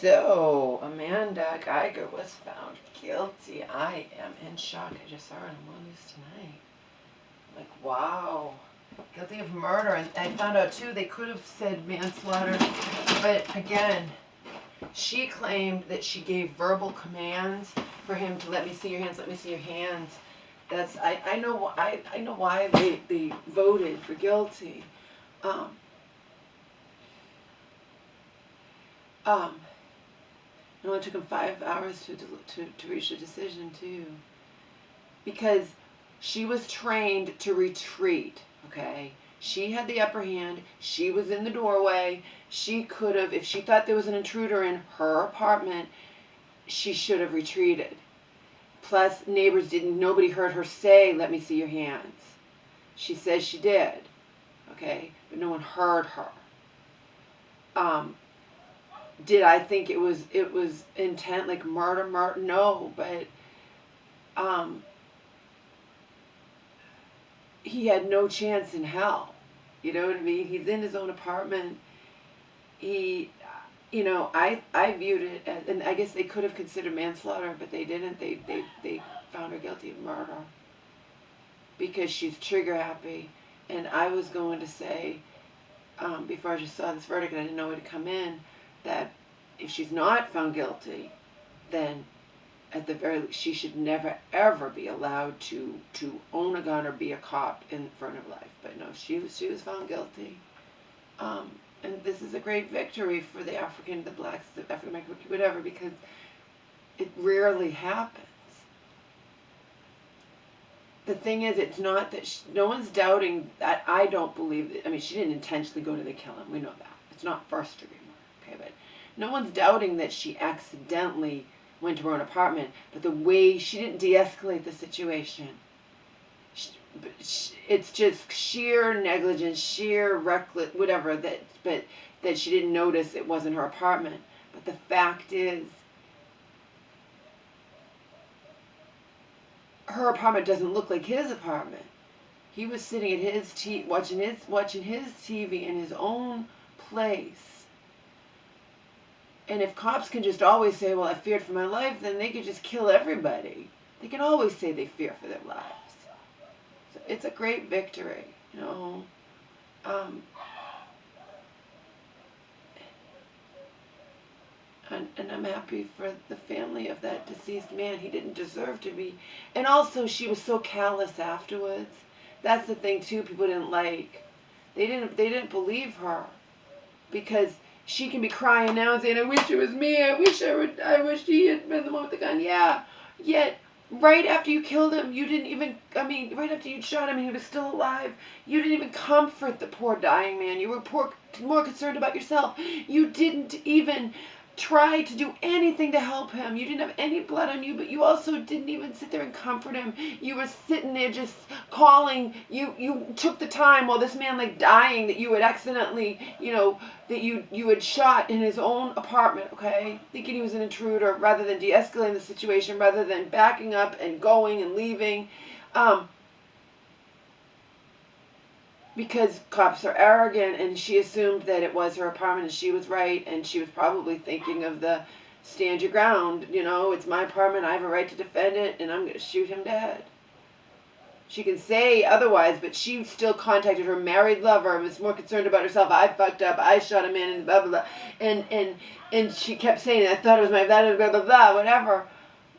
So, Amanda Geiger was found guilty. I am in shock. I just saw her on the news tonight. Like, wow. Guilty of murder. And I found out, too, they could have said manslaughter. But, again, she claimed that she gave verbal commands for him to let me see your hands, let me see your hands. That's, I know why they voted for guilty. It only took him 5 hours to reach a decision, too. Because she was trained to retreat, okay? She had the upper hand. She was in the doorway. She could have, if she thought there was an intruder in her apartment, she should have retreated. Plus, neighbors nobody heard her say, let me see your hands. She says she did, okay? But no one heard her. Did I think it was intent, like murder? No, but he had no chance in hell. You know what I mean? He's in his own apartment. I viewed it as, and I guess they could have considered manslaughter, but they didn't. They found her guilty of murder because she's trigger happy. And I was going to say, before I just saw this verdict and I didn't know it had come in, that if she's not found guilty, then at the very least, she should never, ever be allowed to own a gun or be a cop in front of life. But no, she was found guilty. And this is a great victory for the blacks, the African American, whatever, because it rarely happens. The thing is, it's not that no one's doubting that. I don't believe that. I mean, she didn't intentionally go to kill him. We know that. It's not first degree murder, okay? But no one's doubting that she accidentally went to her own apartment. But the way she didn't de-escalate the situation, it's just sheer negligence, sheer reckless, whatever. That she didn't notice it wasn't her apartment. But the fact is, her apartment doesn't look like his apartment. He was sitting at his watching his TV in his own place. And if cops can just always say, well, I feared for my life, then they could just kill everybody. They can always say they fear for their lives. So it's a great victory, you know. And I'm happy for the family of that deceased man. He didn't deserve to be. And also, she was so callous afterwards. That's the thing, too, people didn't like. They didn't believe her. Because she can be crying now and saying, I wish it was me. I wish he had been the one with the gun. Yeah. Yet, right after you killed him, you didn't even, right after you shot him and he was still alive, you didn't even comfort the poor dying man. You were more concerned about yourself. You didn't even try to do anything to help him. You didn't have any blood on you, but you also didn't even sit there and comfort him. You were sitting there just calling. You took the time while this man like dying that you had accidentally, that you had shot in his own apartment, okay? Thinking he was an intruder, rather than de-escalating the situation, rather than backing up and going and leaving. Because cops are arrogant, and she assumed that it was her apartment and she was right, and she was probably thinking of the stand your ground, it's my apartment, I have a right to defend it, and I'm going to shoot him dead. She can say otherwise, but she still contacted her married lover and was more concerned about herself. I fucked up, I shot him in, and blah, blah, blah. And she kept saying, I thought it was my blah, blah, blah, blah, whatever.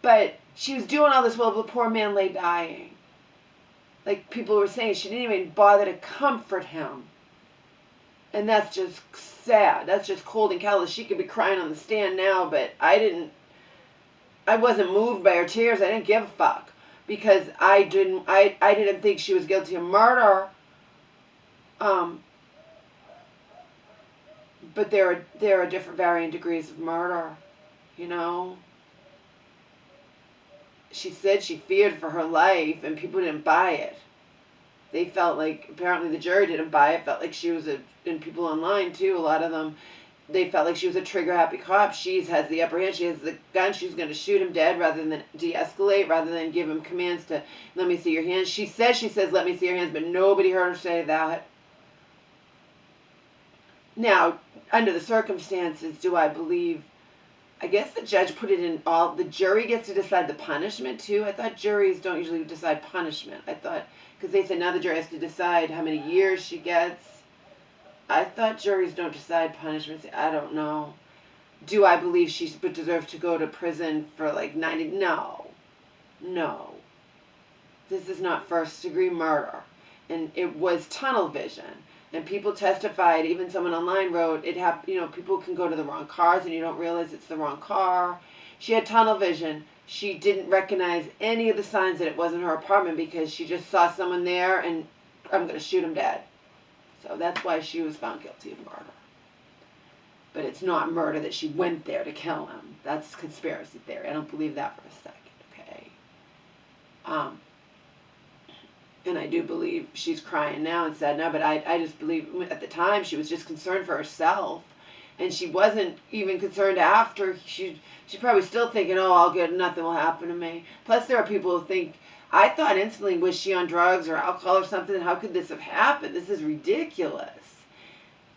But she was doing all this while the poor man lay dying. Like people were saying, she didn't even bother to comfort him. And that's just sad. That's just cold and callous. She could be crying on the stand now, but I wasn't moved by her tears. I didn't give a fuck. Because I didn't think she was guilty of murder. But there are different varying degrees of murder, She said she feared for her life, and people didn't buy it. They felt like, apparently the jury didn't buy it, felt like she was and people online too, a lot of them, they felt like she was a trigger-happy cop. She has the upper hand, she has the gun, she's going to shoot him dead rather than de-escalate, rather than give him commands to, let me see your hands. She says, let me see your hands, but nobody heard her say that. Now, under the circumstances, do I believe I guess the judge put it in the jury gets to decide the punishment too. I thought juries don't usually decide punishment. I thought, because they said now the jury has to decide how many years she gets. I thought juries don't decide punishments. I don't know. Do I believe she deserves to go to prison for like 90? No. No. This is not first degree murder. And it was tunnel vision. And people testified, even someone online wrote, people can go to the wrong cars and you don't realize it's the wrong car. She had tunnel vision. She didn't recognize any of the signs that it wasn't her apartment because she just saw someone there and I'm going to shoot him dead. So that's why she was found guilty of murder. But it's not murder that she went there to kill him. That's conspiracy theory. I don't believe that for a second, okay? And I do believe she's crying now and sad now, but I just believe at the time she was just concerned for herself. And she wasn't even concerned after. She's probably still thinking, oh, I'll get nothing will happen to me. Plus there are people who think, I thought instantly, was she on drugs or alcohol or something? How could this have happened? This is ridiculous.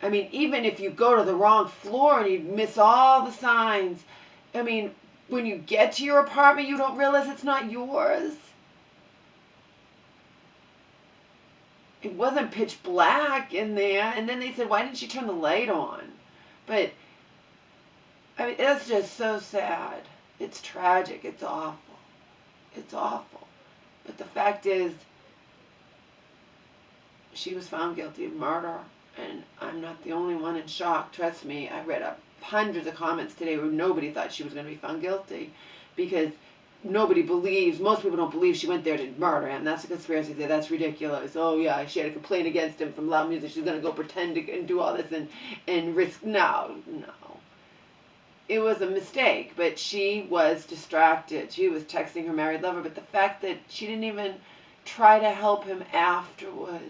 I mean, even if you go to the wrong floor and you miss all the signs, I mean, when you get to your apartment, you don't realize it's not yours. It wasn't pitch black in there. And then they said, why didn't she turn the light on? But, I mean, it's just so sad. It's tragic. It's awful. It's awful. But the fact is, she was found guilty of murder. And I'm not the only one in shock. Trust me, I read hundreds of comments today where nobody thought she was going to be found guilty. Because nobody believes, most people don't believe she went there to murder him. That's a conspiracy theory. That's ridiculous. Oh yeah, she had a complaint against him from loud music. She's going to go pretend and do all this and risk. No. It was a mistake, but she was distracted. She was texting her married lover. But the fact that she didn't even try to help him afterwards.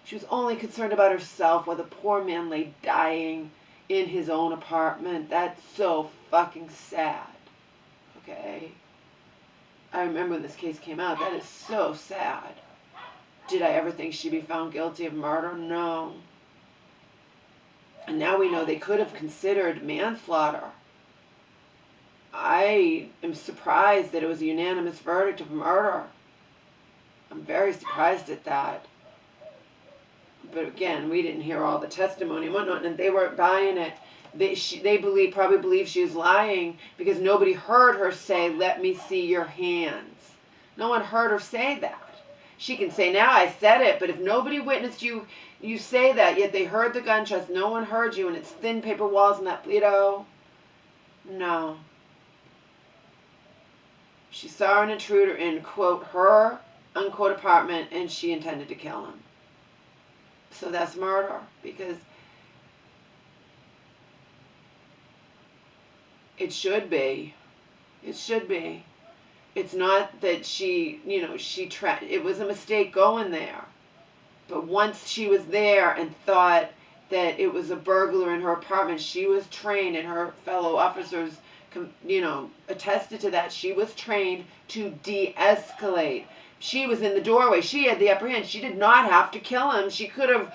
She was only concerned about herself while the poor man lay dying in his own apartment. That's so fucking sad. Okay? I remember when this case came out. That is so sad. Did I ever think she'd be found guilty of murder? No. And now we know they could have considered manslaughter. I am surprised that it was a unanimous verdict of murder. I'm very surprised at that. But again, we didn't hear all the testimony and whatnot, and they weren't buying it. They probably believe she was lying because nobody heard her say, "Let me see your hands." No one heard her say that. She can say, "Now I said it," but if nobody witnessed you say that, yet they heard the gunshots, no one heard you, and it's thin paper walls and that, no. She saw an intruder in, quote, her, unquote, apartment, and she intended to kill him. So that's murder, because it should be. It should be. It's not that it was a mistake going there. But once she was there and thought that it was a burglar in her apartment, she was trained, and her fellow officers, attested to that. She was trained to de-escalate. She was in the doorway. She had the upper hand. She did not have to kill him. She could have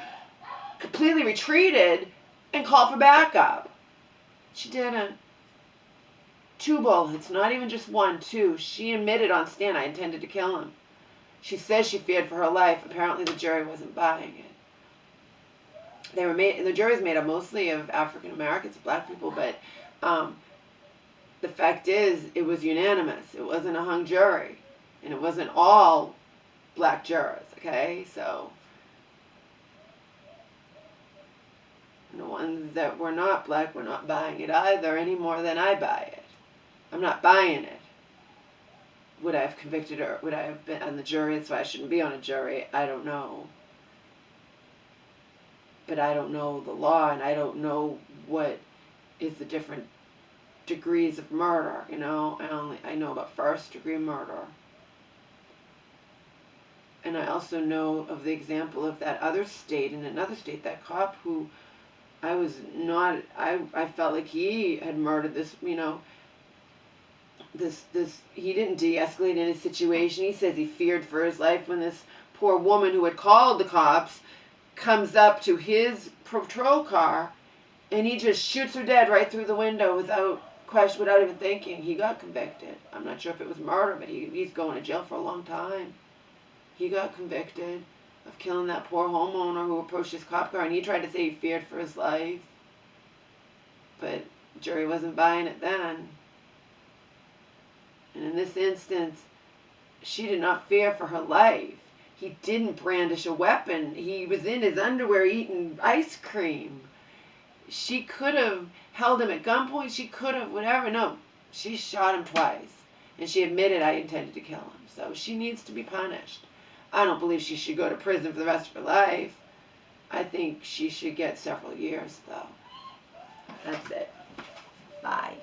completely retreated and called for backup. She didn't. 2 bullets, not even just 1, 2. She admitted on stand, I intended to kill him. She says she feared for her life. Apparently the jury wasn't buying it. The jury is made up mostly of African Americans, black people, but the fact is, it was unanimous. It wasn't a hung jury. And it wasn't all black jurors, okay? So, the ones that were not black were not buying it either, any more than I buy it. I'm not buying it. Would I have convicted her? Would I have been on the jury? That's why I shouldn't be on a jury. I don't know. But I don't know the law, and I don't know what is the different degrees of murder, I know about first-degree murder. And I also know of the example of that other state, in another state, that cop who I felt like he had murdered this, he didn't de-escalate in his situation. He says he feared for his life when this poor woman who had called the cops comes up to his patrol car, and he just shoots her dead right through the window without question, without even thinking, he got convicted. I'm not sure if it was murder, but he's going to jail for a long time. He got convicted of killing that poor homeowner who approached his cop car, and he tried to say he feared for his life. But the jury wasn't buying it then. And in this instance, she did not fear for her life. He didn't brandish a weapon. He was in his underwear eating ice cream. She could have held him at gunpoint. She could have whatever. No, she shot him twice. And she admitted, I intended to kill him. So she needs to be punished. I don't believe she should go to prison for the rest of her life. I think she should get several years, though. That's it. Bye.